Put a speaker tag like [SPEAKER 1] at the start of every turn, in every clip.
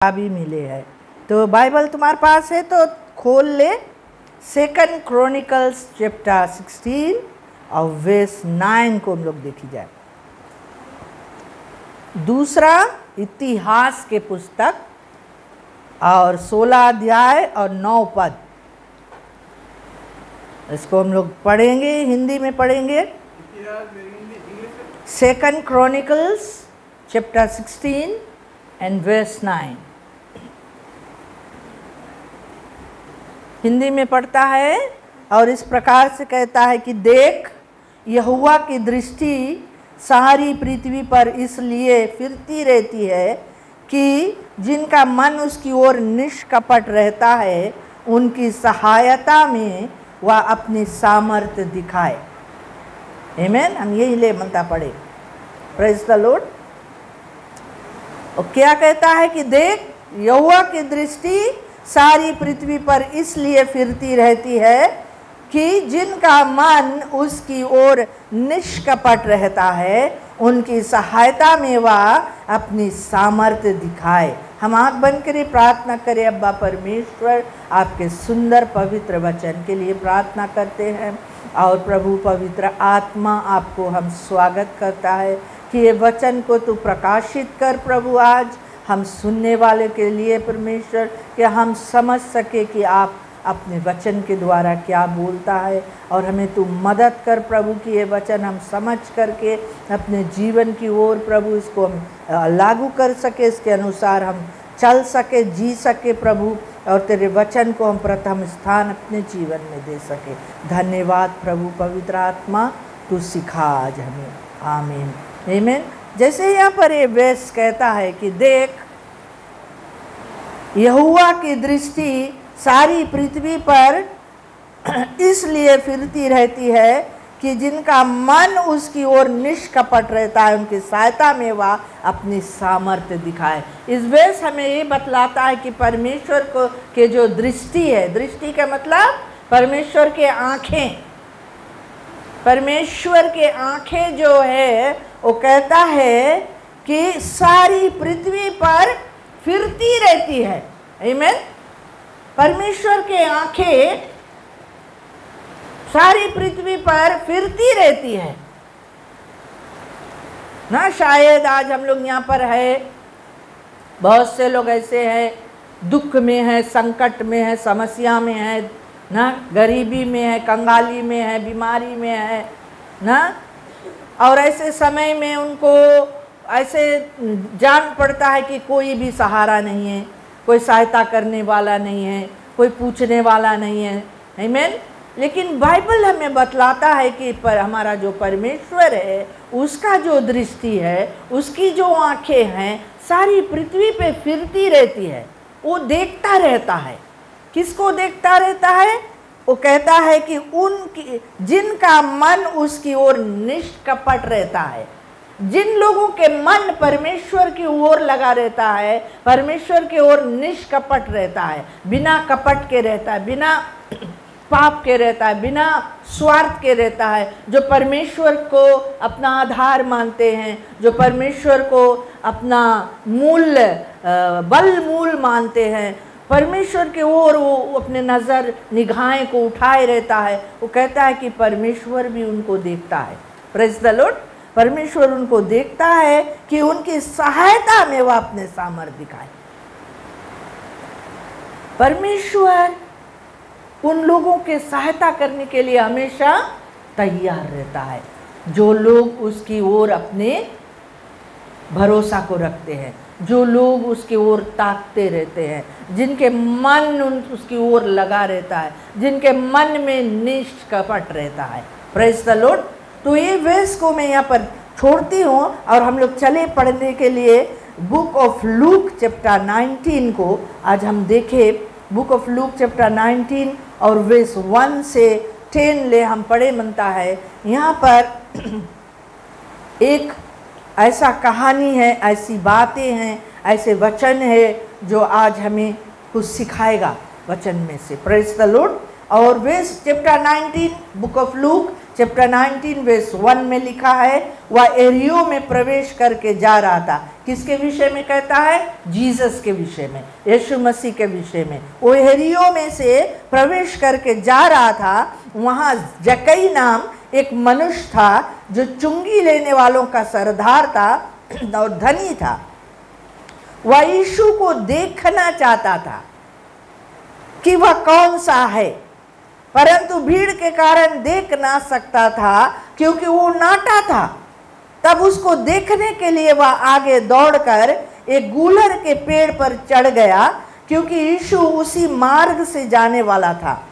[SPEAKER 1] भी मिले हैं। तो बाइबल तुम्हारे पास है तो खोल ले 2 क्रॉनिकल्स चैप्टर 16 और वर्स 9 को हम लोग देखी जाए। दूसरा इतिहास के पुस्तक और 16 अध्याय और 9 पद, इसको हम लोग पढ़ेंगे, हिंदी में पढ़ेंगे। 2 chronicles chapter 16 and verse 9 Hindi में पढ़ता है और इस प्रकार से कहता है कि देख, यहोवा की दृष्टि सारी पृथ्वी पर इसलिए फिरती रहती है कि जिनका मन उसकी ओर निष्कपट रहता है, उनकी सहायता में वह अपनी सामर्थ्य दिखाए। आमीन। हम यही ले मनता पढ़े। Praise the Lord. और क्या कहता है कि देख, यहोवा की दृष्टि सारी पृथ्वी पर इसलिए फिरती रहती है कि जिनका मन उसकी ओर निष्कपट रहता है, उनकी सहायता में वह अपनी सामर्थ्य दिखाए। हम आँख बंद करें, प्रार्थना करें। अब्बा परमेश्वर, आपके सुंदर पवित्र वचन के लिए प्रार्थना करते हैं और प्रभु पवित्र आत्मा आपको हम स्वागत करता है कि ये वचन को तू प्रकाशित कर प्रभु। आज हम सुनने वाले के लिए परमेश्वर कि हम समझ सके कि आप अपने वचन के द्वारा क्या बोलता है, और हमें तू मदद कर प्रभु कि ये वचन हम समझ करके अपने जीवन की ओर प्रभु इसको हम लागू कर सके, इसके अनुसार हम चल सके, जी सके प्रभु, और तेरे वचन को हम प्रथम स्थान अपने जीवन में दे सके। धन्यवाद प्रभु पवित्र आत्मा, तू सिखा आज हमें। आमीन आमीन। जैसे यहाँ पर ये वेस कहता है कि देख, यहोवा की दृष्टि सारी पृथ्वी पर इसलिए फिरती रहती है कि जिनका मन उसकी ओर निष्कपट रहता है, उनकी सहायता में वह अपनी सामर्थ्य दिखाए। इस वेस हमें ये बतलाता है कि परमेश्वर को के जो दृष्टि है, दृष्टि का मतलब परमेश्वर के आँखें, परमेश्वर के आँखें जो है वो कहता है कि सारी पृथ्वी पर फिरती रहती है। आमीन। परमेश्वर के आँखें सारी पृथ्वी पर फिरती रहती है ना। शायद आज हम लोग यहाँ पर है, बहुत से लोग ऐसे हैं, दुख में है, संकट में है, समस्या में है ना, गरीबी में है, कंगाली में है, बीमारी में है ना। और ऐसे समय में उनको ऐसे जान पड़ता है कि कोई भी सहारा नहीं है, कोई सहायता करने वाला नहीं है, कोई पूछने वाला नहीं है। आमीन। लेकिन बाइबल हमें बतलाता है कि पर हमारा जो परमेश्वर है, उसका जो दृष्टि है, उसकी जो आँखें हैं, सारी पृथ्वी पे फिरती रहती है। वो देखता रहता है। किसको देखता रहता है? वो कहता है कि उनकी जिनका मन उसकी ओर निष्कपट रहता है, जिन लोगों के मन परमेश्वर की ओर लगा रहता है, परमेश्वर की ओर निष्कपट रहता है, बिना कपट के रहता है, बिना पाप के रहता है, बिना स्वार्थ के रहता है, जो परमेश्वर को अपना आधार मानते हैं, जो परमेश्वर को अपना बल मूल मानते हैं, परमेश्वर के ओर वो अपने नज़र निगाहें को उठाए रहता है। वो कहता है कि परमेश्वर भी उनको देखता है। Praise the Lord. परमेश्वर उनको देखता है कि उनकी सहायता में वह अपने सामर्थ्य दिखाए। परमेश्वर उन लोगों के सहायता करने के लिए हमेशा तैयार रहता है, जो लोग उसकी ओर अपने भरोसा को रखते हैं, जो लोग उसकी ओर ताकते रहते हैं, जिनके मन उसकी ओर लगा रहता है, जिनके मन में निष्कपट रहता है। Praise the Lord. तो ये वर्स को मैं यहाँ पर छोड़ती हूँ और हम लोग चले पढ़ने के लिए बुक ऑफ लूक चैप्टर 19 को। आज हम देखें बुक ऑफ लूक चैप्टर 19 और वर्स 1 से 10 ले हम पढ़े मनता है। यहाँ पर एक ऐसा कहानी है, ऐसी बातें हैं, ऐसे वचन है जो आज हमें कुछ सिखाएगा वचन में से। Praise the Lord. और verse chapter 19 book of Luke chapter 19 verse 1 में लिखा है, वह एरियो में प्रवेश करके जा रहा था। किसके विषय में कहता है? जीसस के विषय में, यीशु मसीह के विषय में। वो एरियो में से प्रवेश करके जा रहा था। वहाँ जक्कई नाम एक मनुष्य था जो चुंगी लेने वालों का सरदार था और धनी था। वह यीशु को देखना चाहता था कि वह कौन सा है, परंतु भीड़ के कारण देख ना सकता था क्योंकि वो नाटा था। तब उसको देखने के लिए वह आगे दौड़कर एक गूलर के पेड़ पर चढ़ गया, क्योंकि यीशु उसी मार्ग से जाने वाला था।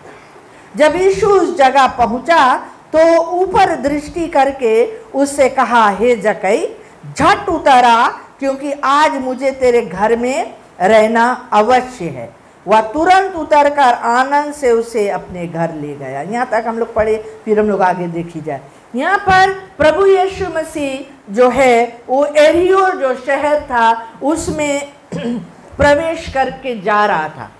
[SPEAKER 1] जब यीशु उस जगह पहुंचा तो ऊपर दृष्टि करके उससे कहा, हे जक्कई, झट उतरा, क्योंकि आज मुझे तेरे घर में रहना अवश्य है। वह तुरंत उतरकर आनंद से उसे अपने घर ले गया। यहाँ तक हम लोग पढ़े, फिर हम लोग आगे देखी जाए। यहाँ पर प्रभु यीशु मसीह जो है वो एरियो जो शहर था उसमें प्रवेश करके जा रहा था।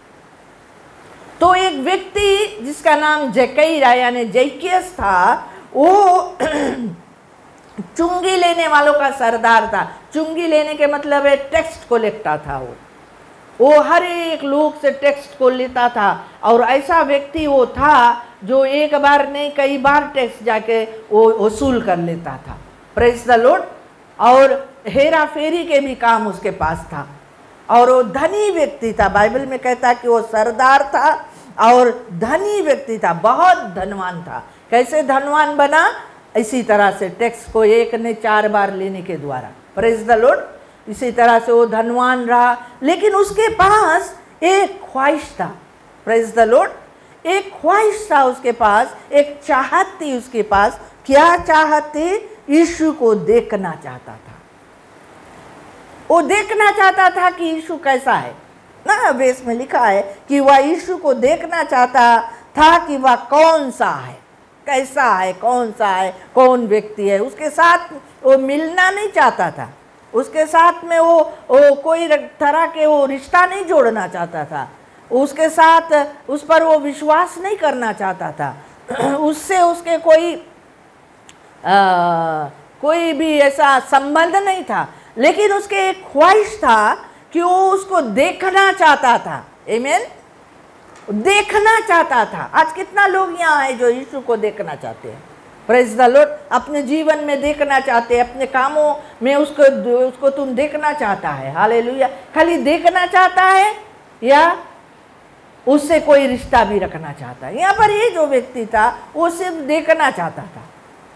[SPEAKER 1] तो एक व्यक्ति जिसका नाम जक्कई यानी जैकियस था, वो चुंगी लेने वालों का सरदार था। चुंगी लेने के मतलब है टैक्स कलेक्टर था। वो हर एक लोग से टैक्स को लेता था, और ऐसा व्यक्ति वो था जो एक बार नहीं कई बार टैक्स जाके वो वसूल कर लेता था। Praise the Lord. और हेरा फेरी के भी काम उसके पास था, और वो धनी व्यक्ति था। बाइबल में कहता है कि वो सरदार था और धनी व्यक्ति था, बहुत धनवान था। कैसे धनवान बना? इसी तरह से टैक्स को एक ने 4 बार लेने के द्वारा। Praise the Lord. इसी तरह से वो धनवान रहा, लेकिन उसके पास एक ख्वाहिश था। Praise the Lord. एक ख्वाहिश था उसके पास, एक चाहत थी उसके पास। क्या चाहत थी? यीशु को देखना चाहता था। वो देखना चाहता था कि यीशु कैसा है ना। वेश में लिखा है कि वह यीशु को देखना चाहता था कि वह कौन सा है, कैसा है, कौन सा है, कौन व्यक्ति है। उसके साथ वो मिलना नहीं चाहता था, उसके साथ में वो कोई तरह के वो रिश्ता नहीं जोड़ना चाहता था, उसके साथ उस पर वो विश्वास नहीं करना चाहता था, उससे उसके कोई भी ऐसा संबंध नहीं था। लेकिन उसके एक ख्वाहिश था कि वो उसको देखना चाहता था। आमीन। देखना चाहता था। आज कितना लोग यहाँ है जो यीशु को देखना चाहते हैं। Praise the Lord. अपने जीवन में देखना चाहते हैं, अपने कामों में उसको तुम देखना चाहता है। हालेलुया। खाली देखना चाहता है या उससे कोई रिश्ता भी रखना चाहता है? यहाँ पर ये जो व्यक्ति था वो सिर्फ देखना चाहता था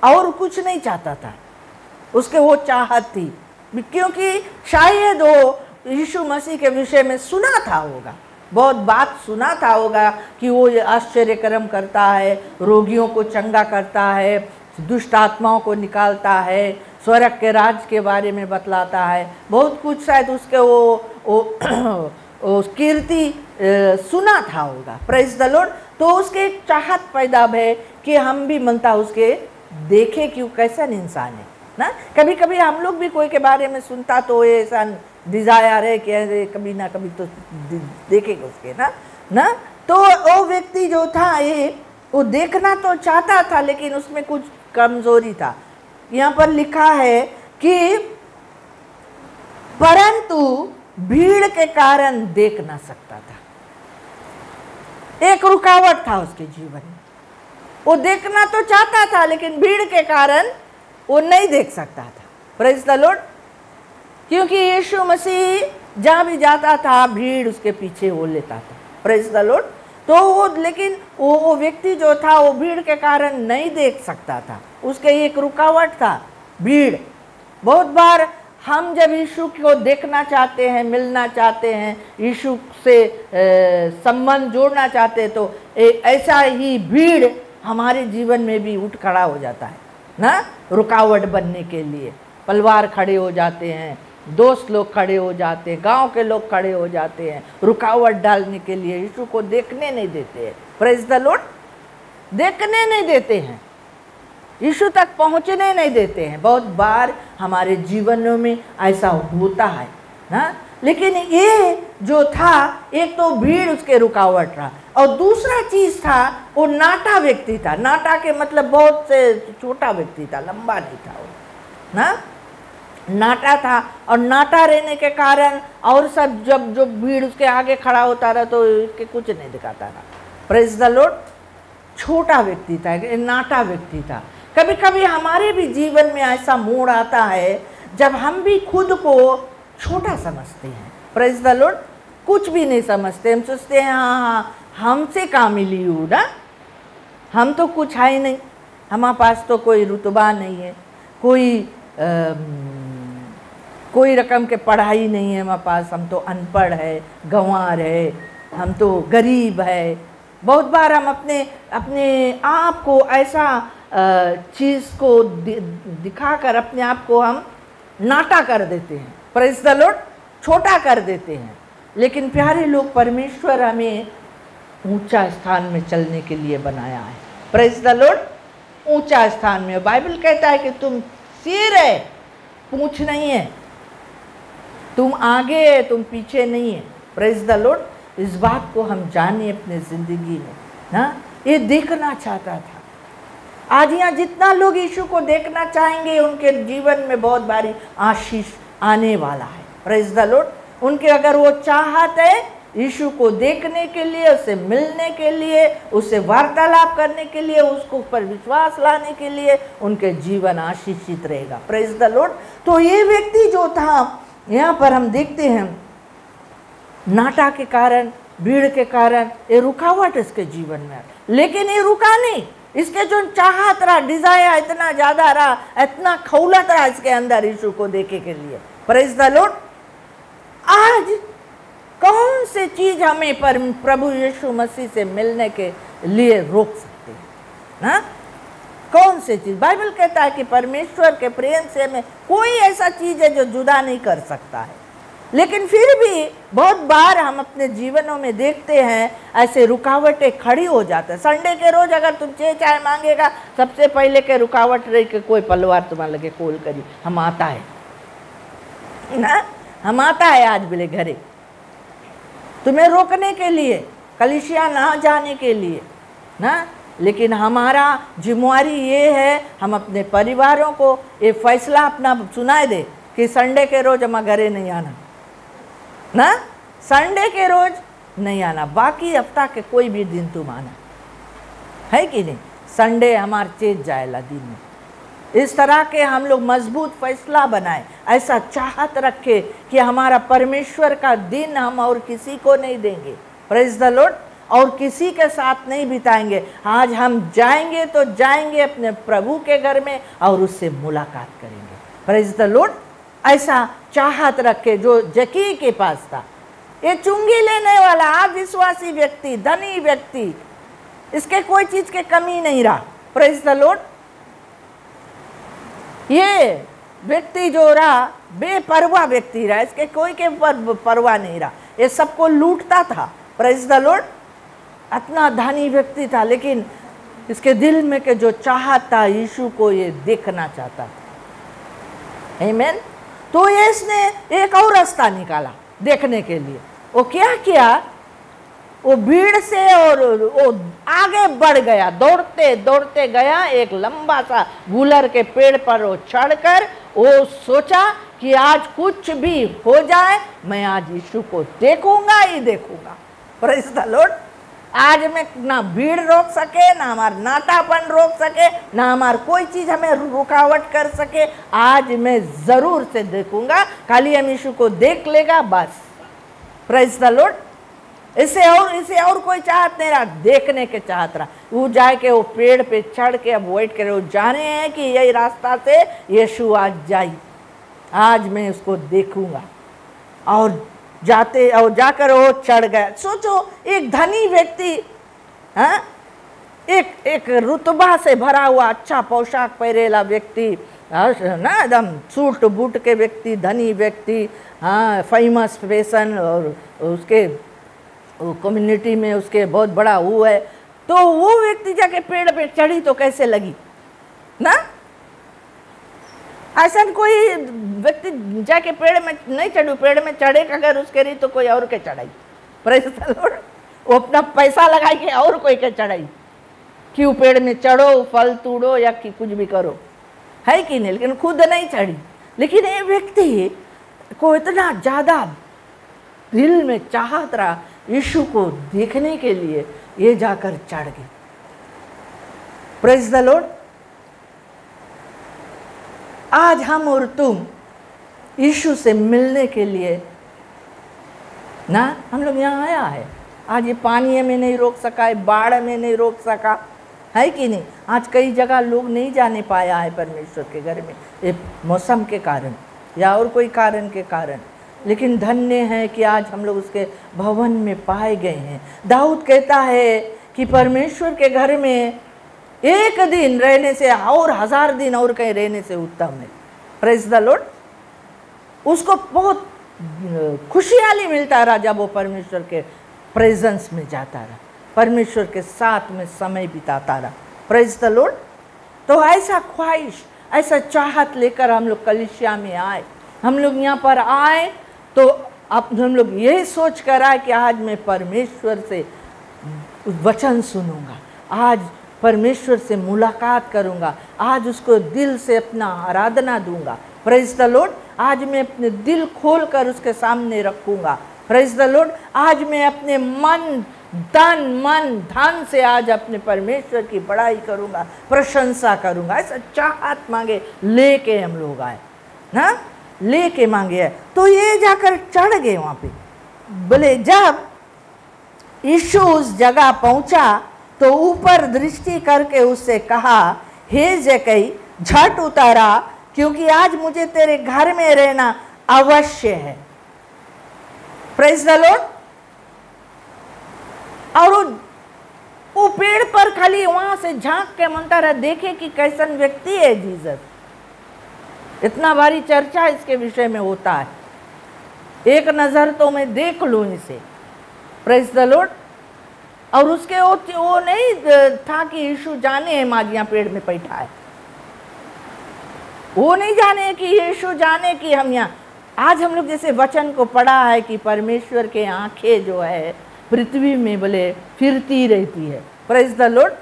[SPEAKER 1] और कुछ नहीं चाहता था। उसके वो चाहत थी, क्योंकि शायद वो यीशु मसीह के विषय में सुना था होगा, बहुत बात सुना था होगा कि वो आश्चर्य कर्म करता है, रोगियों को चंगा करता है, दुष्ट आत्माओं को निकालता है, स्वर्ग के राज के बारे में बतलाता है। बहुत कुछ शायद उसके वो कीर्ति सुना था होगा। Praise the Lord. तो उसके एक चाहत पैदा है कि हम भी मनता उसके देखे कि कैसा इंसान है ना। कभी कभी हम लोग भी कोई के बारे में सुनता तो ऐसा डिजायर है कि कभी ना कभी तो देखेगा उसके ना। तो वो व्यक्ति जो था ये वो देखना तो चाहता था, लेकिन उसमें कुछ कमजोरी था। यहाँ पर लिखा है कि परंतु भीड़ के कारण देख ना सकता था। एक रुकावट था उसके जीवन में। वो देखना तो चाहता था, लेकिन भीड़ के कारण वो नहीं देख सकता था। Praise the Lord. क्योंकि यीशु मसीह जहाँ भी जाता था भीड़ उसके पीछे हो लेता था। Praise the Lord. तो वो लेकिन वो व्यक्ति जो था वो भीड़ के कारण नहीं देख सकता था। उसके एक रुकावट था, भीड़। बहुत बार हम जब यीशु को देखना चाहते हैं, मिलना चाहते हैं, यीशु से संबंध जोड़ना चाहते हैं, तो ऐसा ही भीड़ हमारे जीवन में भी उठ खड़ा हो जाता है ना। रुकावट बनने के लिए परिवार खड़े हो जाते हैं, दोस्त लोग खड़े हो जाते हैं, गांव के लोग खड़े हो जाते हैं, रुकावट डालने के लिए। यीशु को देखने नहीं देते हैं। Praise the Lord. देखने नहीं देते हैं, यीशु तक पहुंचने नहीं देते हैं। बहुत बार हमारे जीवनों में ऐसा होता है ना। लेकिन ये जो था, एक तो भीड़ उसके रुकावट रहा, और दूसरा चीज था वो नाटा व्यक्ति था। नाटा के मतलब बहुत से छोटा व्यक्ति था, लंबा नहीं था वो ना, नाटा था। और नाटा रहने के कारण और सब जब जो भीड़ उसके आगे खड़ा होता रहा तो उसके कुछ नहीं दिखाता रहा। Praise the Lord. छोटा व्यक्ति था, नाटा व्यक्ति था। कभी कभी हमारे भी जीवन में ऐसा मोड़ आता है जब हम भी खुद को छोटा समझते हैं। Praise the Lord. कुछ भी नहीं समझते, हम सोचते हैं हाँ हमसे कहाँ मिली हूँ ना, हम तो कुछ है ही नहीं, हमारे पास तो कोई रुतबा नहीं है, कोई रकम के पढ़ाई नहीं है हमारे पास, हम तो अनपढ़ है, गंवार है, हम तो गरीब है। बहुत बार हम अपने आप को ऐसा चीज़ को दिखाकर अपने आप को हम नाटा कर देते हैं। Praise the Lord. छोटा कर देते हैं। लेकिन प्यारे लोग, परमेश्वर हमें ऊंचा स्थान में चलने के लिए बनाया है। Praise the Lord. ऊंचा स्थान में बाइबल कहता है कि तुम सिर है, पूंछ नहीं है, तुम आगे है, तुम पीछे नहीं है। Praise the Lord. इस बात को हम जाने अपने जिंदगी में ना, ये देखना चाहता था। आज यहाँ जितना लोग यीशु को देखना चाहेंगे उनके जीवन में बहुत भारी आशीष आने वाला है। Praise the Lord. उनके अगर वो चाहत है यीशु को देखने के लिए, उससे मिलने के लिए, उससे वार्तालाप करने के लिए, उसको पर विश्वास लाने के लिए, उनके जीवन आशीषित रहेगा। Praise the Lord. तो ये व्यक्ति जो था, यहाँ पर हम देखते हैं नाटा के कारण, भीड़ के कारण ये रुकावट इसके जीवन में, लेकिन ये रुका नहीं। इसके जो चाहत रहा, डिजायर इतना ज्यादा रहा, इतना खौलत रहा इसके अंदर यीशु को देखे के लिए। Praise the Lord. आज कौन से चीज हमें प्रभु यीशु मसीह से मिलने के लिए रोक सकते हैं ना? कौन से चीज? बाइबल कहता है कि परमेश्वर के प्रेम से हमें कोई ऐसा चीज है जो जुदा नहीं कर सकता है। लेकिन फिर भी बहुत बार हम अपने जीवनों में देखते हैं ऐसे रुकावटें खड़ी हो जाते हैं। संडे के रोज अगर तुम चाय मांगेगा, सबसे पहले के रुकावट रही कि कोई पलवार तुम्हारे लगे कोल करी, हम आता है ना, हम आता है आज बोले घरे तुम्हें रोकने के लिए, कलीसिया ना जाने के लिए ना। लेकिन हमारा जिम्मेवारी ये है, हम अपने परिवारों को ये फैसला अपना सुनाए दे कि संडे के रोज हम घरे नहीं आना ना, संडे के रोज नहीं आना, बाकी हफ्ता के कोई भी दिन तुम आना, है कि नहीं? संडे हमार चेत जाएला दिन में। इस तरह के हम लोग मजबूत फैसला बनाए, ऐसा चाहत रखे कि हमारा परमेश्वर का दिन हम और किसी को नहीं देंगे। Praise the Lord. और किसी के साथ नहीं बिताएंगे। आज हम जाएंगे तो जाएंगे अपने प्रभु के घर में और उससे मुलाकात करेंगे। Praise the Lord. ऐसा चाहत रखे जो जकी के पास था। ये चुंगी लेने वाला अविश्वासी व्यक्ति, धनी व्यक्ति, इसके कोई चीज के कमी नहीं रहा। Praise the Lord. ये व्यक्ति जो रहा बेपरवाह व्यक्ति रहा, इसके कोई के परवाह नहीं रहा, ये सबको लूटता था। Praise the Lord. इतना धनी व्यक्ति था, लेकिन इसके दिल में के जो चाहत था, यीशु को ये देखना चाहता था। आमीन। तो ये इसने एक और रास्ता निकाला देखने के लिए। वो क्या किया? वो भीड़ से और वो आगे बढ़ गया, दौड़ते दौड़ते गया। एक लंबा सा गुलर के पेड़ पर वो चढ़कर वो सोचा कि आज कुछ भी हो जाए, मैं आज यीशु को देखूंगा ही देखूंगा। Praise the Lord. आज में ना भीड़ रोक सके, ना हमारा नाटापन रोक सके, ना हमारा कोई चीज हमें रुकावट कर सके। आज मैं जरूर से देखूंगा, खाली हम यीशु को देख लेगा बस। Praise the Lord. इसे और कोई चाहत नहीं रहा, देखने के चाहत रहा। वो जाके वो पेड़ पे चढ़ के अब वेट करे, वो जाने हैं कि यही रास्ता से यीशु आज जाई, आज मैं उसको देखूंगा। और जाते और जाकर वो चढ़ गया। सोचो, एक धनी व्यक्ति, हाँ, एक रुतबा से भरा हुआ अच्छा पोशाक पहरेला व्यक्ति ना, एकदम सूट बूट के व्यक्ति, धनी व्यक्ति, हाँ, फेमस फैशन, और उसके कम्युनिटी में उसके बहुत बड़ा वो है। तो वो व्यक्ति जाके पेड़ पे चढ़ी तो कैसे लगी ना? ऐसा कोई व्यक्ति जाके पेड़ में नहीं चढ़ू, पेड़ में चढ़े अगर उसके रही तो कोई और के चढ़ाई। Praise the Lord. वो अपना पैसा लगाई के और कोई के चढ़ाई, क्यों पेड़ में चढ़ो, फल तोड़ो या कि कुछ भी करो, है कि नहीं, लेकिन खुद नहीं चढ़ी। लेकिन ये व्यक्ति को इतना ज़्यादा दिल में चाहत रहा यीशु को देखने के लिए, ये जाकर चढ़ गई। Praise the Lord. आज हम और तुम यीशु से मिलने के लिए ना, हम लोग यहाँ आया है। आज ये पानी में नहीं रोक सका है, बाढ़ में नहीं रोक सका, है कि नहीं। आज कई जगह लोग नहीं जाने पाया है परमेश्वर के घर में, ये मौसम के कारण या और कोई कारण के कारण। लेकिन धन्य है कि आज हम लोग उसके भवन में पाए गए हैं। दाऊद कहता है कि परमेश्वर के घर में एक दिन रहने से और 1000 दिन और कहीं रहने से उत्तम है। Praise the Lord. उसको बहुत खुशहाली मिलता रहा जब वो परमेश्वर के प्रेजेंस में जाता रहा, परमेश्वर के साथ में समय बिताता रहा। Praise the Lord. तो ऐसा ख्वाहिश, ऐसा चाहत लेकर हम लोग कलीसिया में आए। हम लोग यहाँ पर आए तो अब हम लोग यही सोच कर आए कि आज मैं परमेश्वर से वचन सुनूंगा, आज परमेश्वर से मुलाकात करूंगा, आज उसको दिल से अपना आराधना दूंगा। Praise the Lord. आज मैं अपने दिल खोल कर उसके सामने रखूंगा। Praise the Lord. आज मैं अपने मन धन से आज अपने परमेश्वर की बड़ाई करूंगा, प्रशंसा करूंगा। ऐसा चाहत मांगे लेके हम लोग आए ना, लेके मांगे। तो ये जाकर चढ़ गए वहां पे। बोले जब यीशु उस जगह पहुंचा तो ऊपर दृष्टि करके उससे कहा, हे जक्कई झट उतारा, क्योंकि आज मुझे तेरे घर में रहना अवश्य है। Praise the Lord. और वो पेड़ पर खाली वहां से झांक के मनता रहा, देखे कि कैसन व्यक्ति है जीसस। इतना भारी चर्चा इसके विषय में होता है, एक नजर तो मैं देख लूं इसे। Praise the Lord. और उसके वो नहीं था कि यीशु जाने है मागियां पेड़ में बैठा है, वो नहीं जाने कि यीशु जाने कि हम यहाँ। आज हम लोग जैसे वचन को पढ़ा है कि परमेश्वर के आंखें जो है पृथ्वी में बोले फिरती रहती है। Praise the Lord.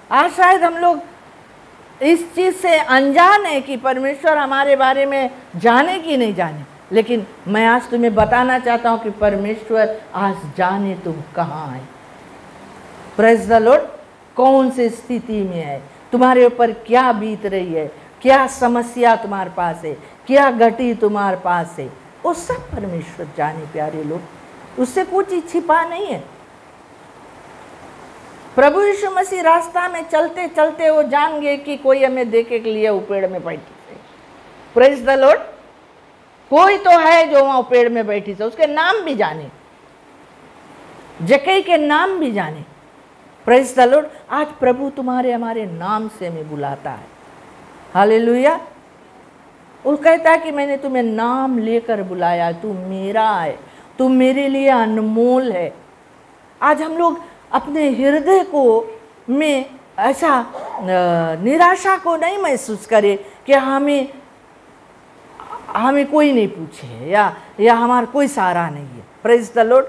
[SPEAKER 1] आज शायद हम लोग इस चीज़ से अनजान है कि परमेश्वर हमारे बारे में जाने कि नहीं जाने, लेकिन मैं आज तुम्हें बताना चाहता हूँ कि परमेश्वर आज जाने तुम कहाँ है। Praise the Lord. कौन सी स्थिति में है, तुम्हारे ऊपर क्या बीत रही है, क्या समस्या तुम्हारे पास है, क्या घटी तुम्हारे पास है, वो सब परमेश्वर जाने। प्यारे लोग, उससे कुछ ही छिपा नहीं है। प्रभु यीशु मसीह रास्ता में चलते चलते वो जान गए कि कोई हमें देखे के लिए वो पेड़ में बैठी थी। Praise the Lord. कोई तो है जो वहां पेड़ में बैठी थी, उसके नाम भी जाने, जक्कई के नाम भी जाने। Praise the Lord. आज प्रभु तुम्हारे हमारे नाम से हमें बुलाता है। हालेलुया। वो कहता है कि मैंने तुम्हें नाम लेकर बुलाया, तू मेरा है, तू मेरे लिए अनमोल है। आज हम लोग अपने हृदय को में ऐसा निराशा को नहीं महसूस करें कि हमें कोई नहीं पूछे या हमारा कोई सहारा नहीं है। Praise the Lord.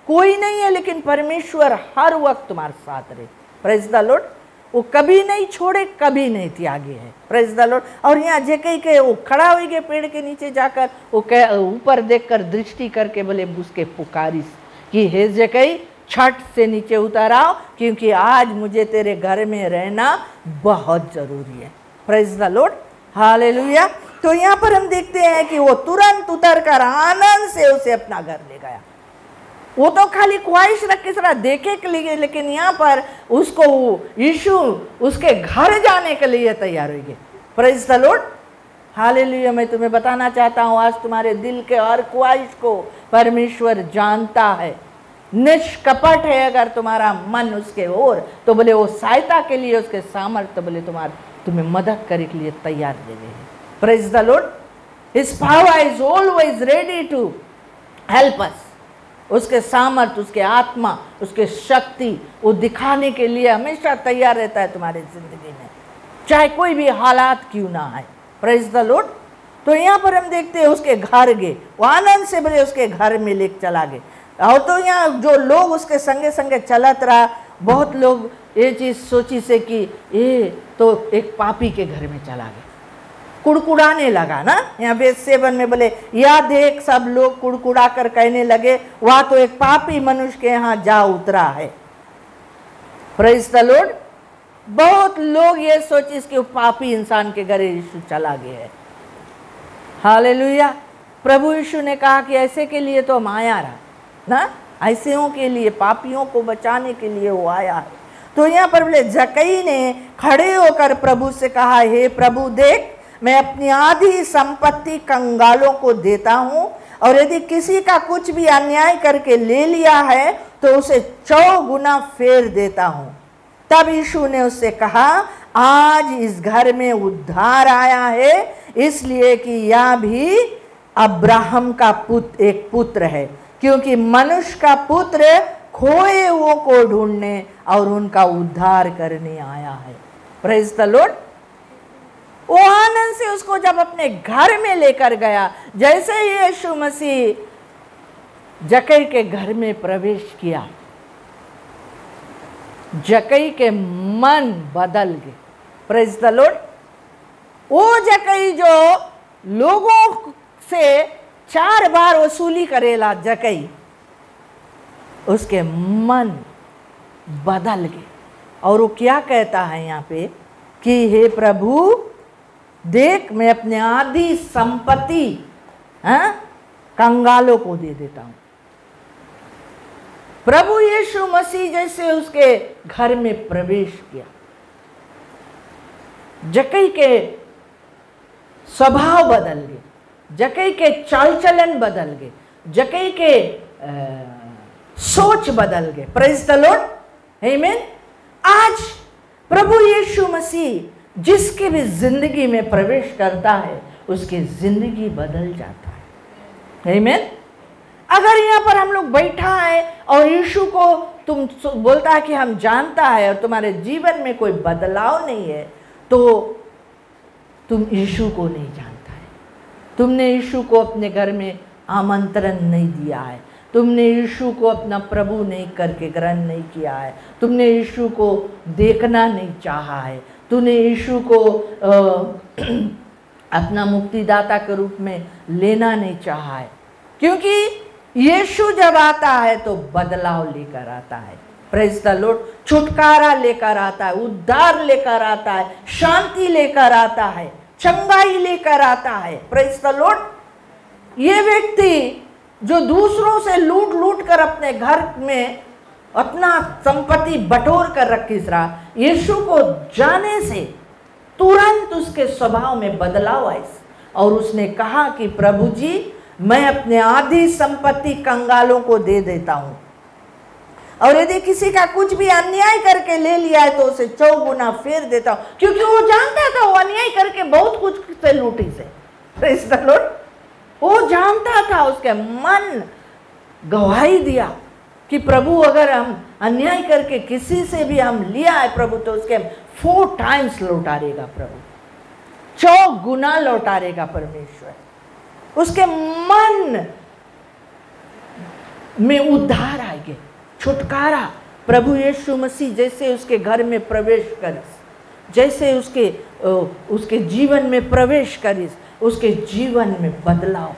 [SPEAKER 1] कोई नहीं है, लेकिन परमेश्वर हर वक्त तुम्हारे साथ रहे। Praise the Lord. वो कभी नहीं छोड़े, कभी नहीं त्यागे है। Praise the Lord. और यहाँ जक्कई के वो खड़ा हुई के पेड़ के नीचे जाकर वो ऊपर देखकर दृष्टि करके बोले उसके पुकारिश कि हे जक्कई छठ से नीचे उतर आओ, क्योंकि आज मुझे तेरे घर में रहना बहुत जरूरी है। Praise the Lord. हालेलुया। तो यहाँ पर हम देखते हैं कि वो तुरंत उतर कर आनंद से उसे अपना घर ले गया। वो तो खाली ख्वाहिश रख के जरा देखे के लिए, लेकिन यहाँ पर उसको यीशु उसके घर जाने के लिए तैयार हो गए। Praise the Lord. हालेलुया। मैं तुम्हें बताना चाहता हूँ आज तुम्हारे दिल के हर ख्वाहिश को परमेश्वर जानता है। निष्कपट है अगर तुम्हारा मन उसके ओर, तो बोले वो सहायता के लिए, उसके सामर्थ्य तो बोले तुम्हें मदद करने के लिए तैयार दे रहे हैं। Praise the Lord. His power is always ready to help us. उसके सामर्थ्य, उसके आत्मा, उसके शक्ति वो दिखाने के लिए हमेशा तैयार रहता है तुम्हारी जिंदगी में, चाहे कोई भी हालात क्यों ना आए। Praise the Lord. तो यहाँ पर हम देखते हैं उसके घर गए, वो आनंद से बोले उसके घर में लेके चला गए। और तो यहाँ जो लोग उसके संगे संगे चलत रहा, बहुत लोग ये चीज़ सोची से कि ये तो एक पापी के घर में चला गया, कुड़कुड़ाने लगा ना। यहाँ वेद 7 में बोले या देख सब लोग कुड़कुड़ा कर कहने लगे वह तो एक पापी मनुष्य के यहाँ जा उतरा है। Praise the Lord. बहुत लोग ये सोचे कि पापी इंसान के घर यीशु चला गया है। हालेलुया। प्रभु यीशु ने कहा कि ऐसे के लिए तो हम आया रहा ना, ऐसेों के लिए, पापियों को बचाने के लिए वो आया है। तो यहाँ पर बोले जक्कई ने खड़े होकर प्रभु से कहा, हे प्रभु देख, मैं अपनी आधी संपत्ति कंगालों को देता हूँ, और यदि किसी का कुछ भी अन्याय करके ले लिया है तो उसे 4 गुना फेर देता हूँ। तब यीशु ने उससे कहा, आज इस घर में उद्धार आया है, इसलिए कि यह भी अब्राहम का एक पुत्र है, क्योंकि मनुष्य का पुत्र खोए हुओं को ढूंढने और उनका उद्धार करने आया है। Praise the Lord. वो आनंद से उसको जब अपने घर में लेकर गया, जैसे ही यीशु मसीह जक्कई के घर में प्रवेश किया, जक्कई के मन बदल गए। Praise the Lord. वो जक्कई जो लोगों से 4 बार वसूली करेला जक्कई, उसके मन बदल गए। और वो क्या कहता है यहाँ पे कि हे प्रभु देख, मैं अपने आधी संपत्ति कंगालों को दे देता हूँ। प्रभु यीशु मसीह जैसे उसके घर में प्रवेश किया, जक्कई के स्वभाव बदल गए, जक्कई के चाल चलन बदल गए, जक्कई के सोच बदल गए। Praise the Lord. आमीन। आज प्रभु यीशु मसीह जिसकी भी जिंदगी में प्रवेश करता है, उसकी जिंदगी बदल जाता है। आमीन। अगर यहाँ पर हम लोग बैठा है और यीशु को तुम बोलता है कि हम जानता है, और तुम्हारे जीवन में कोई बदलाव नहीं है, तो तुम यीशु को नहीं जानता है। तुमने यीशु को अपने घर में आमंत्रण नहीं दिया है, तुमने यीशु को अपना प्रभु नहीं करके ग्रहण नहीं किया है, तुमने यीशु को देखना नहीं चाहा है, तूने यीशु को अपना मुक्तिदाता के रूप में लेना नहीं चाहा है। क्योंकि यीशु जब आता है तो बदलाव लेकर आता है। Praise the Lord. छुटकारा लेकर आता है, उद्धार लेकर आता है, शांति लेकर आता है, चंगाई लेकर आता है। Praise the Lord. ये व्यक्ति जो दूसरों से लूट लूट कर अपने घर में अपना संपत्ति बटोर कर रखी रहा, यीशु को जाने से तुरंत उसके स्वभाव में बदलाव आया और उसने कहा कि प्रभु जी, मैं अपने आधी संपत्ति कंगालों को दे देता हूं, और यदि किसी का कुछ भी अन्याय करके ले लिया है तो उसे 4 गुना फेर देता हूं। क्योंकि वो जानता था वो अन्याय करके बहुत कुछ से लूटी से। Praise the Lord. वो जानता था, उसके मन गवाही दिया कि प्रभु अगर हम अन्याय करके किसी से भी हम लिया है प्रभु, तो उसके 4 टाइम्स लौटा देगा प्रभु, 4 गुना लौटा देगा परमेश्वर। उसके मन में उद्धार आएगा, छुटकारा। प्रभु यीशु मसीह जैसे उसके घर में प्रवेश करे, जैसे उसके जीवन में प्रवेश करे, उसके जीवन में बदलाव,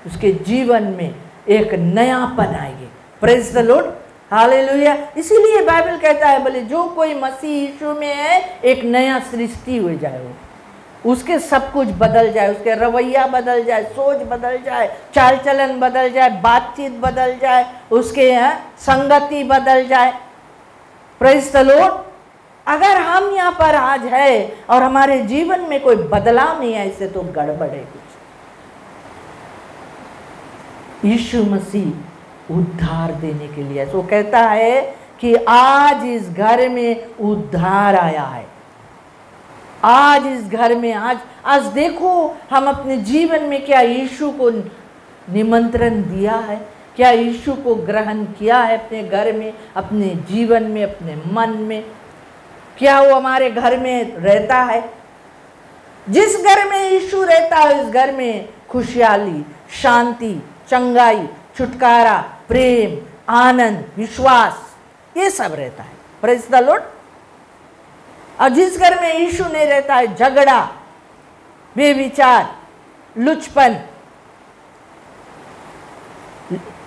[SPEAKER 1] उसके जीवन में एक नयापन आएगा। Praise the Lord. हालेलुया। इसीलिए बाइबल कहता है, बोले जो कोई मसीह यीशु में है एक नया सृष्टि हो जाए, वो उसके सब कुछ बदल जाए, उसके रवैया बदल जाए, सोच बदल जाए, चाल चलन बदल जाए, बातचीत बदल जाए, उसके संगति बदल जाए। Praise the Lord. अगर हम यहाँ पर आज है और हमारे जीवन में कोई बदलाव नहीं है, इससे तो गड़बड़ है कुछ। यीशु मसीह उद्धार देने के लिए वो कहता है कि आज इस घर में उद्धार आया है। आज इस घर में आज देखो हम अपने जीवन में क्या यीशु को निमंत्रण दिया है, क्या यीशु को ग्रहण किया है अपने घर में, अपने जीवन में, अपने मन में। क्या वो हमारे घर में रहता है? जिस घर में यीशु रहता है उस घर में खुशहाली, शांति, चंगाई, छुटकारा, प्रेम, आनंद, विश्वास, ये सब रहता है। Praise the Lord. और जिस घर में यीशु नहीं रहता है, झगड़ा, बेविचार, लुचपन,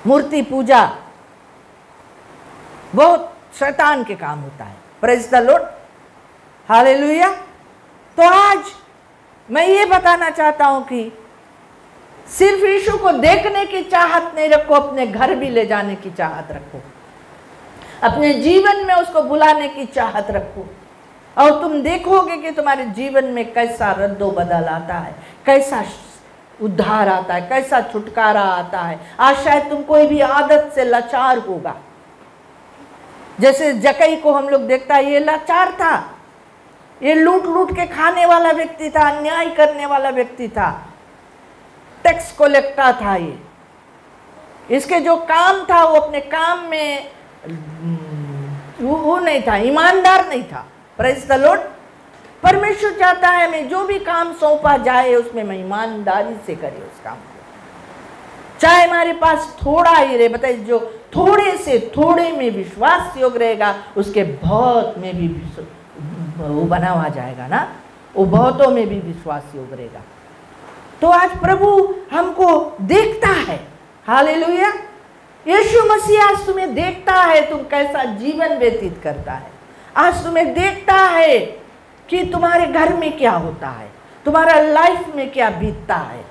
[SPEAKER 1] मूर्ति पूजा, बहुत शैतान के काम होता है। Praise the Lord, hallelujah. तो आज मैं ये बताना चाहता हूं कि सिर्फ यीशु को देखने की चाहत नहीं रखो, अपने घर भी ले जाने की चाहत रखो, अपने जीवन में उसको बुलाने की चाहत रखो, और तुम देखोगे कि तुम्हारे जीवन में कैसा रद्दो बदल आता है, कैसा उद्धार आता है, कैसा छुटकारा आता है। आज शायद तुम कोई भी आदत से लाचार होगा, जैसे जक्कई को हम लोग देखता है, ये लाचार था, ये लूट लूट के खाने वाला व्यक्ति था, अन्याय करने वाला व्यक्ति था, टैक्स कलेक्टर था। ये इसके जो काम था वो अपने काम में वो नहीं था, ईमानदार नहीं था। Praise the Lord. परमेश्वर चाहता है हमें जो भी काम सौंपा जाए उसमें मैं ईमानदारी से करें उस काम को, चाहे हमारे पास थोड़ा ही रहे। बताइए, जो थोड़े से थोड़े में विश्वास योग्य रहेगा उसके बहुत में भी वो बना हुआ जाएगा ना, वो बहुतों में भी विश्वास योग्य रहेगा। तो आज प्रभु हमको देखता है, हालेलुया। यीशु मसीह आज तुम्हें देखता है, तुम कैसा जीवन व्यतीत करता है। आज तुम्हें देखता है कि तुम्हारे घर में क्या होता है, तुम्हारा लाइफ में क्या बीतता है,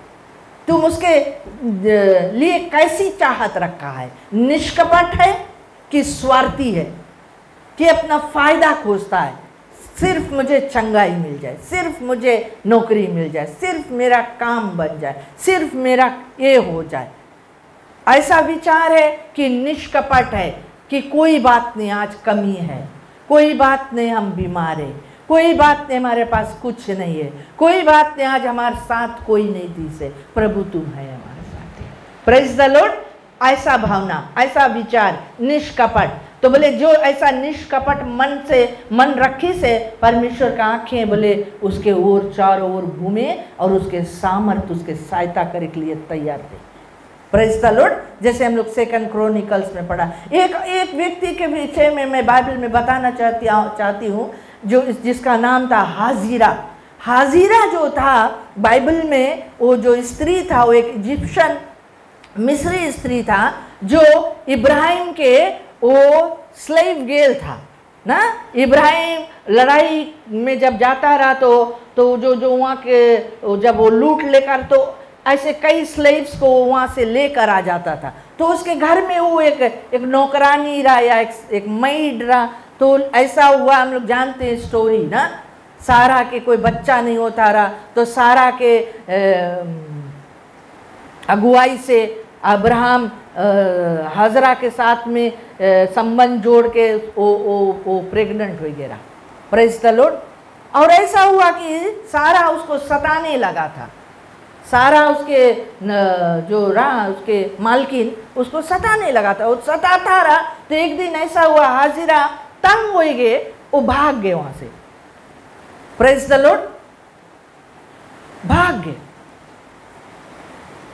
[SPEAKER 1] तुम उसके लिए कैसी चाहत रखा है, निष्कपट है कि स्वार्थी है, कि अपना फायदा खोजता है, सिर्फ मुझे चंगाई मिल जाए, सिर्फ मुझे नौकरी मिल जाए, सिर्फ मेरा काम बन जाए, सिर्फ मेरा ये हो जाए। ऐसा विचार है कि निष्कपट है कि कोई बात नहीं, आज कमी है, कोई बात नहीं, हम बीमार हैं, कोई बात नहीं, हमारे पास कुछ नहीं है, कोई बात नहीं, आज हमारे साथ कोई नहीं थी से, प्रभु तुम है हमारे साथ। Praise the Lord. ऐसा भावना, ऐसा विचार, निष्कपट। तो बोले जो ऐसा निष्कपट मन रखी से परमेश्वर का आंखें बोले उसके ओर चारों ओर घूमे और उसके सामर्थ, उसके सहायता करे के लिए तैयार थे। Praise the Lord. जैसे हम लोग 2 क्रॉनिकल्स में पढ़ा, एक व्यक्ति के विषय में मैं बाइबल में बताना चाहती हूँ, जो जिसका नाम था हाजिरा। हाजिरा जो था बाइबल में, वो जो स्त्री था वो एक इजिप्शियन मिस्री स्त्री था, जो इब्राहिम के वो स्लेव गेल था ना। इब्राहिम लड़ाई में जब जाता रहा तो जो वहाँ के जब वो लूट लेकर, तो ऐसे कई स्लेव्स को वहाँ से लेकर आ जाता था। तो उसके घर में वो एक नौकरानी रहा या एक मेड रहा। तो ऐसा हुआ, हम लोग जानते हैं स्टोरी ना, सारा के कोई बच्चा नहीं होता रहा, तो सारा के अगुवाई से अब्राहम हाजरा के साथ में संबंध जोड़ के वो प्रेग्नेंट हो गया। Praise the Lord. और ऐसा हुआ कि सारा उसको सताने लगा था, सारा उसके जो रहा उसके मालकिन उसको सताने लगा था, वो सताता रहा। तो एक दिन ऐसा हुआ, हाजिरा तंग हो गए, वो भाग गए वहां से। Praise the Lord. भाग गए।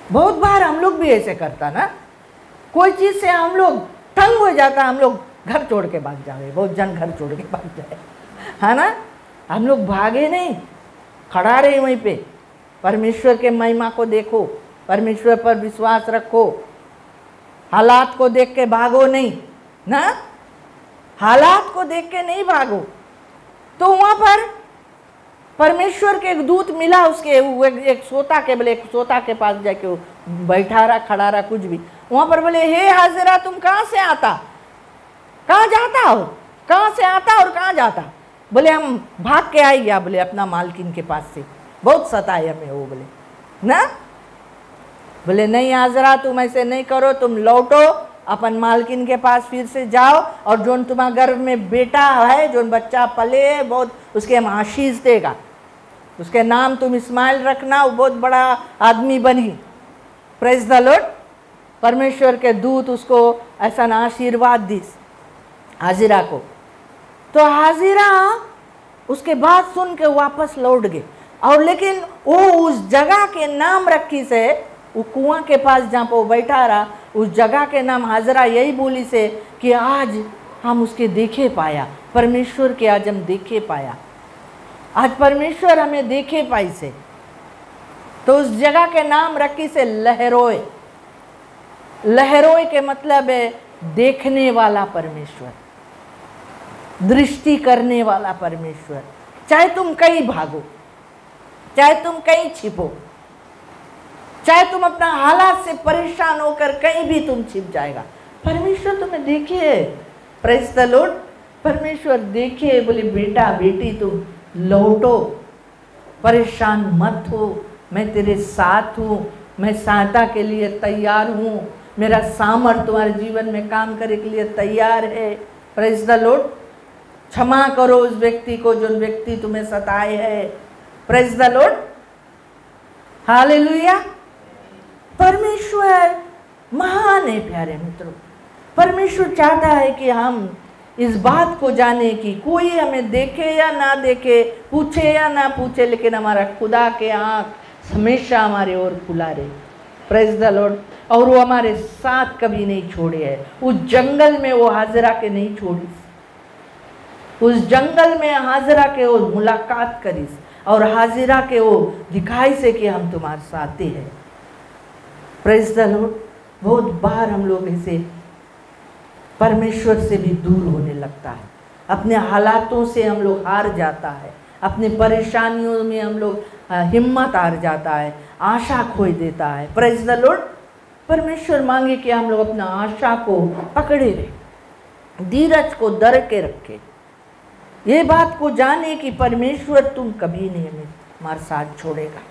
[SPEAKER 1] बहुत बार हम लोग भी ऐसे करता ना, कोई चीज से हम लोग तंग हो जाता, हम लोग घर छोड़ के भाग जाए। बहुत जन घर छोड़ के भाग जाए, है ना। हम लोग भागे नहीं, खड़ा रहे वहीं पे। परमेश्वर के महिमा को देखो, परमेश्वर पर विश्वास रखो, हालात को देख के भागो नहीं ना, हालात को देख के नहीं भागो। तो वहां पर परमेश्वर के एक दूत मिला उसके, एक सोता के बोले, एक सोता के पास जाके बैठा रहा, खड़ा रहा, कुछ भी। वहां पर बोले, हे हाजिरा, तुम कहाँ से आता, कहाँ जाता हो, कहाँ से आता और कहाँ जाता? बोले हम भाग के आई गया, बोले अपना मालकिन के पास से, बहुत सताए हमें वो, बोले ना। बोले नहीं हाजिरा, तुम ऐसे नहीं करो, तुम लौटो अपन मालकिन के पास फिर से जाओ, और जो तुम्हारे गर्भ में बेटा है, जो बच्चा पले, बहुत उसके हम आशीष देगा, उसके नाम तुम इस्माइल रखना, वो बहुत बड़ा आदमी बनी। Praise the Lord. परमेश्वर के दूत उसको ऐसा आशीर्वाद दी हाजिरा को। तो हाजिरा उसके बाद सुन के वापस लौट गए। और लेकिन वो उस जगह के नाम रखी से, वो कुआं के पास जहाँ पर वो बैठा रहा, उस जगह के नाम हाजरा यही बोली से कि आज हम उसके देखे पाया, परमेश्वर के आज हम देखे पाया, आज परमेश्वर हमें देखे पाई से। तो उस जगह के नाम रखी से लहरोए। लहरोए के मतलब है देखने वाला परमेश्वर, दृष्टि करने वाला परमेश्वर। चाहे तुम कहीं भागो, चाहे तुम कहीं छिपो, चाहे तुम अपना हालात से परेशान होकर कहीं भी तुम छिप जाएगा, परमेश्वर तुम्हें देखे। Praise the Lord. परमेश्वर देखे, बोले बेटा बेटी तुम लौटो, परेशान मत हो, मैं तेरे साथ हूँ, मैं सहायता के लिए तैयार हूँ, मेरा सामर्थ तुम्हारे जीवन में काम करने के लिए तैयार है। Praise the Lord. क्षमा करो उस व्यक्ति को जो व्यक्ति तुम्हें सताए है। Praise the Lord. हालेलुया। परमेश्वर महान है प्यारे मित्रों। परमेश्वर चाहता है कि हम इस बात को जाने कि कोई हमें देखे या ना देखे, पूछे या ना पूछे, लेकिन हमारा खुदा के आँख हमेशा हमारे ओर खुला रहे। Praise the Lord. और वो हमारे साथ कभी नहीं छोड़े है। उस जंगल में वो हाजरा के नहीं छोड़ी, उस जंगल में हाजरा के वो मुलाकात करी और हाजिरा के वो दिखाई से कि हम तुम्हारे साथ हैं। Praise the Lord. बहुत बार हम लोग ऐसे परमेश्वर से भी दूर होने लगता है, अपने हालातों से हम लोग हार जाता है, अपने परेशानियों में हम लोग हिम्मत हार जाता है, आशा खोई देता है। Praise the Lord. परमेश्वर मांगे कि हम लोग अपना आशा को पकड़े रहे, धीरज को दर के रखे, ये बात को जाने कि परमेश्वर तुम कभी नहीं हमें हमारे साथ छोड़ेगा।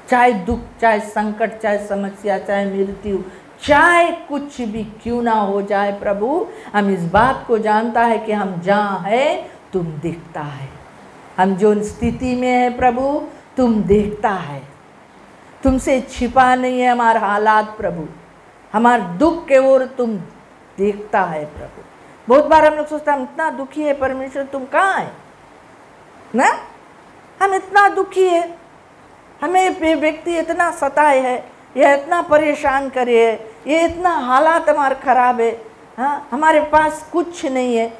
[SPEAKER 1] चाहे दुख, चाहे संकट, चाहे समस्या, चाहे मृत्यु, चाहे कुछ भी क्यों ना हो जाए, प्रभु हम इस बात को जानता है कि हम जहाँ है तुम देखता है, हम जो स्थिति में है प्रभु तुम देखता है, तुमसे छिपा नहीं है हमारे हालात प्रभु, हमारे दुख के ओर तुम देखता है प्रभु। बहुत बार हम लोग सोचते हैं हम इतना दुखी है, परमेश्वर तुम कहाँ है ना, हम इतना दुखी है, हमें व्यक्ति इतना सताए है, यह इतना परेशान करे है, ये इतना हालात हमारे खराब है, हाँ हमारे पास कुछ नहीं है,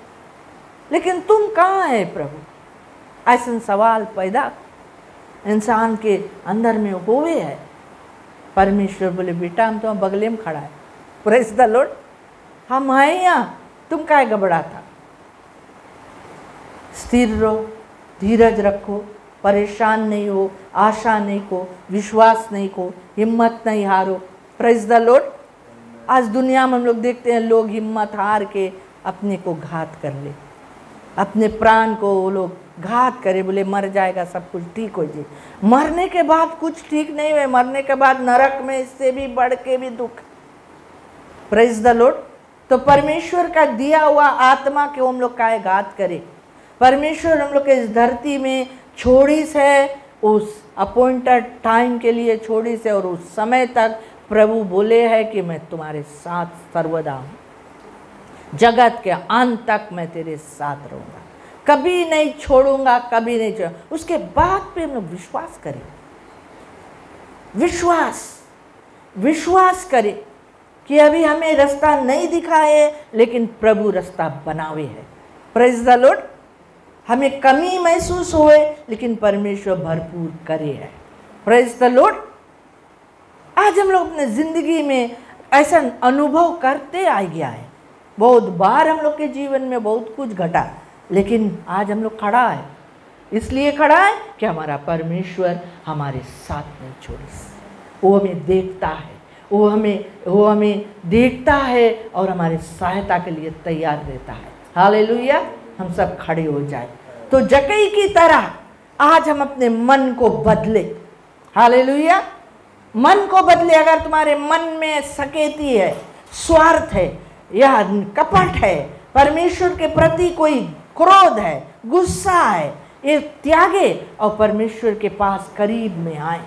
[SPEAKER 1] लेकिन तुम कहाँ है प्रभु। ऐसा सवाल पैदा इंसान के अंदर में हुए है। परमेश्वर बोले बेटा हम तो बगले में खड़ा है। Praise the Lord. हम हैं यहाँ, तुम काहे घबरा था। स्थिर रहो, धीरज रखो, परेशान नहीं हो, आशा नहीं को, विश्वास नहीं को, हिम्मत नहीं हारो। Praise the Lord. आज दुनिया में हम लोग देखते हैं लोग हिम्मत हार के अपने को घात कर ले, अपने प्राण को वो लोग घात करे, बोले मर जाएगा सब कुछ ठीक हो जाए। मरने के बाद कुछ ठीक नहीं हुए, मरने के बाद नरक में इससे भी बढ़ के भी दुख। Praise the Lord. तो परमेश्वर का दिया हुआ आत्मा के हम लोग काहे घात करे। परमेश्वर हम लोग के इस धरती में छोड़ीस है, उस अपॉइंटेड टाइम के लिए छोड़ीस है, और उस समय तक प्रभु बोले है कि मैं तुम्हारे साथ सर्वदा हूँ, जगत के अंत तक मैं तेरे साथ रहूँगा, कभी नहीं छोड़ूंगा, कभी नहीं छोड़ूंगा। उसके बाद पे हम लोग विश्वास करें, विश्वास करें कि अभी हमें रास्ता नहीं दिखा है, लेकिन प्रभु रास्ता बनावे है। Praise the Lord. हमें कमी महसूस होए, लेकिन परमेश्वर भरपूर करे है। Praise the Lord. आज हम लोग अपने ज़िंदगी में ऐसा अनुभव करते आ गया है। बहुत बार हम लोग के जीवन में बहुत कुछ घटा, लेकिन आज हम लोग खड़ा है, इसलिए खड़ा है कि हमारा परमेश्वर हमारे साथ नहीं छोड़े। वो हमें देखता है, वो हमें देखता है और हमारी सहायता के लिए तैयार रहता है। हालेलुया। हम सब खड़े हो जाए तो जकई की तरह आज हम अपने मन को बदले। हालेलुया। मन को बदले। अगर तुम्हारे मन में सकेती है, स्वार्थ है या कपट है, परमेश्वर के प्रति कोई क्रोध है, गुस्सा है, ये त्यागे और परमेश्वर के पास करीब में आए।